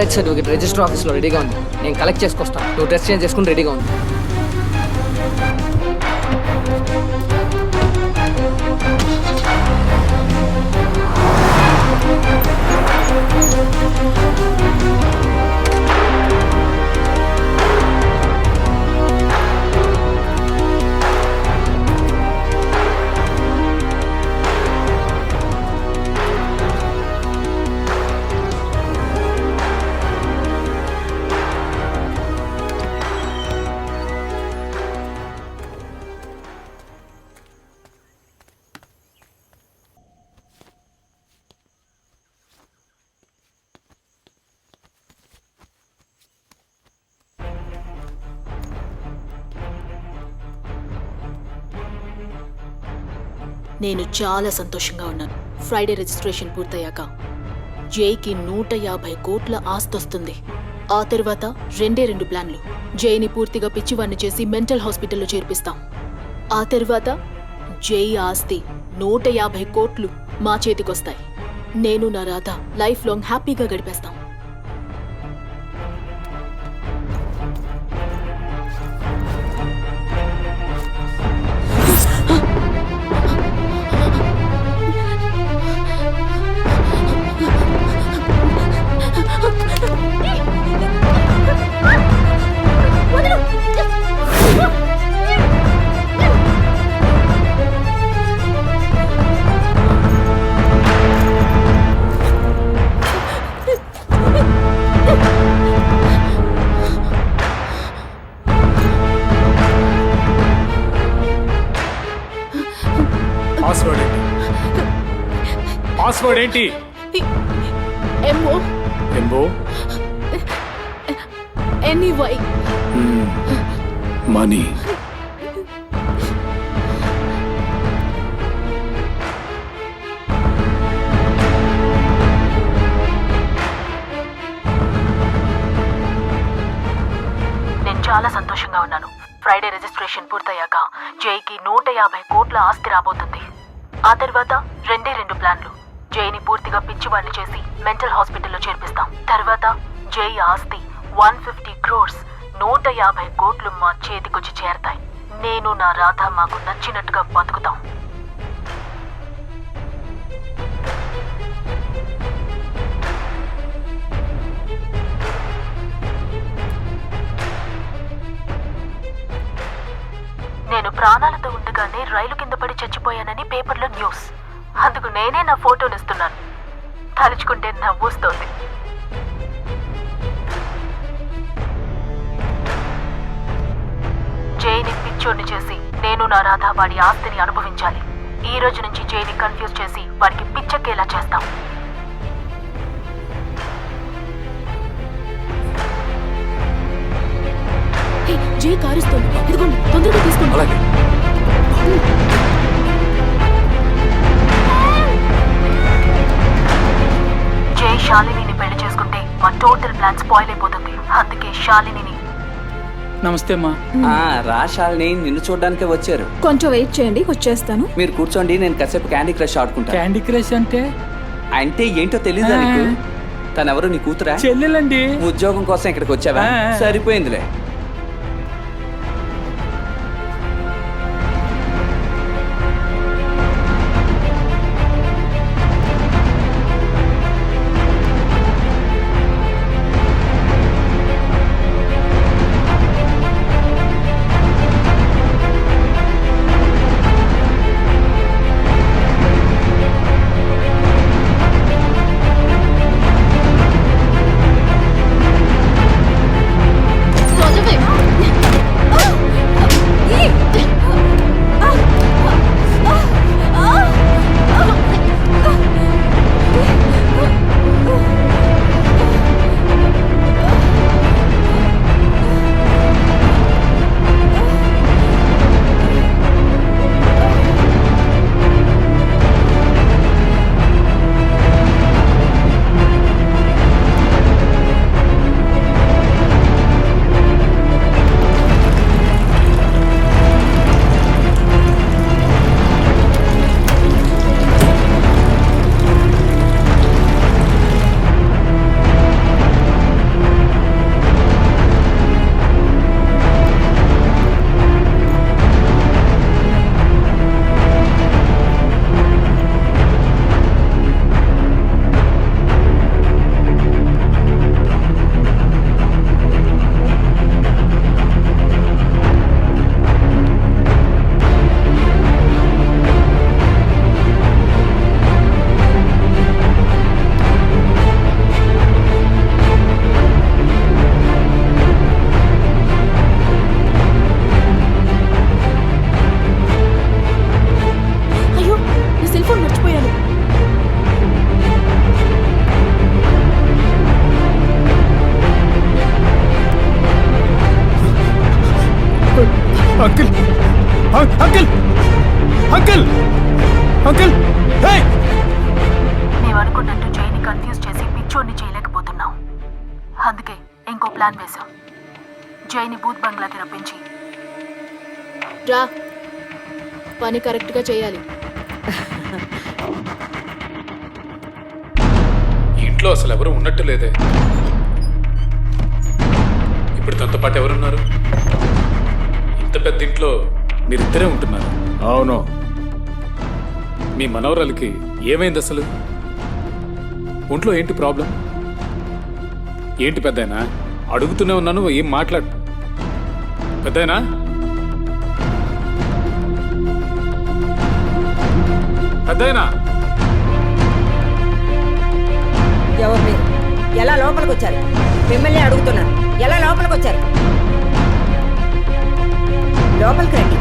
Marriage certificate register ఆఫీస్లో రెడీగా ఉంది. నేను కలెక్ట్ చేసుకొస్తాను. నువ్వు డ్రెస్ చేంజ్ చేసుకుని రెడీగా ఉంది. నేను చాలా సంతోషంగా ఉన్నాను. ఫ్రైడే రిజిస్ట్రేషన్ పూర్తయ్యాక జైకి 150 కోట్ల ఆస్తి వస్తుంది. ఆ తర్వాత 2 ప్లాన్లు. జైని పూర్తిగా పిచ్చివాణ్ణి చేసి మెంటల్ హాస్పిటల్లో చేర్పిస్తాం. ఆ తర్వాత జై ఆస్తి 150 కోట్లు మా చేతికొస్తాయి. నేను నా రాధ లైఫ్ లాంగ్ హ్యాపీగా గడిపేస్తాం. పాస్వర్డ్ ఏంటి? MO ఎంబో anyway money. నేను చాలా సంతోషంగా ఉన్నాను. ఫ్రైడే రిజిస్ట్రేషన్ పూర్తయ్యాక జైకి 150 కోట్ల ఆస్తి రాబోతుంది. ఆ తర్వాత 2 ప్లాన్లు. జైని పూర్తిగా పిచ్చివాణ్ణి చేసి మెంటల్ హాస్పిటల్లో చేర్పిస్తాం. తర్వాత జై ఆస్తి 150 crores 150 కోట్లు మా చేతికొచ్చి చేరతాయి. నేను నా రాధ మాకు నచ్చినట్టుగా బతుకుతాం. నేను ప్రాణాలతో ఉండగానే రైలు కింద పడి చచ్చిపోయానని పేపర్లో న్యూస్. అందుకు నేనే నా ఫోటోనిస్తున్నాను. తలుచుకుంటే నవ్వొస్తోంది. జైని పిచ్చోడిని చేసి నేను నా రాధ వాడి ఆస్తిని అనుభవించాలి. ఈ రోజు నుంచి జైని కన్ఫ్యూజ్ చేసి వాడికి పిచ్చెక్కేలా చేస్తాం. జై కారుస్తోంది. ఇదిగోండి, తొందరగా తీసుకోండి. అలాగే. జై శాలినిని పెళ్లి చేసుకుంటే మా టోటల్ ప్లాన్ స్పాయిల్ అయిపోతుంది. అందుకే శాలినిని. నమస్తే అమ్మా. రా శాలిని, నిన్ను చూడడానికే వచ్చారు. కొంచెం వెయిట్ చేయండి, వచ్చేస్తాను. మీరు కూర్చోండి, నేను కాసేపు క్యాండీ క్రష్ ఆడుకుంటా. క్యాండీ క్రష్ అంటే అంటే ఏంటో తెలీదా నీకు? తనెవరు, నీ కూతురా? చెల్లెలండి. ఉద్యోగం కోసం ఇక్కడికి వచ్చావా? సరిపోయిందిలే. Uncle uncle uncle uncle hey మేము అనుకున్నట్టు జైని కన్ఫ్యూజ్ చేసి పిచ్చోడిని చేయలేకపోతున్నాం. అందుకే ఇంకో ప్లాన్ వేశాం. జైని బూత్ బంగ్లాకి రప్పించి రా, పని కరెక్ట్గా చేయాలి. ఇంట్లో అసలు ఎవరు ఉన్నట్టు లేదే. ఇప్పుడు తనతో పాటు ఎవరున్నారు? ఇంత పెద్ద ఇంట్లో మీరిద్దరే ఉంటున్నారు. అవును. మీ మనవరాలకి ఏమైంది అసలు? ఒంట్లో ఏంటి ప్రాబ్లం? ఏంటి పెద్దాయనా? అడుగుతూనే ఉన్నాను, ఏం మాట్లాడు. పెద్దాయనా? పెద్దాయనా? ఎవరు మీరు? ఎలా లోపలికి వచ్చారు? మిమ్మల్ని అడుగుతున్నాను, ఎలా లోపలికి వచ్చారు? లోపలికి రండి.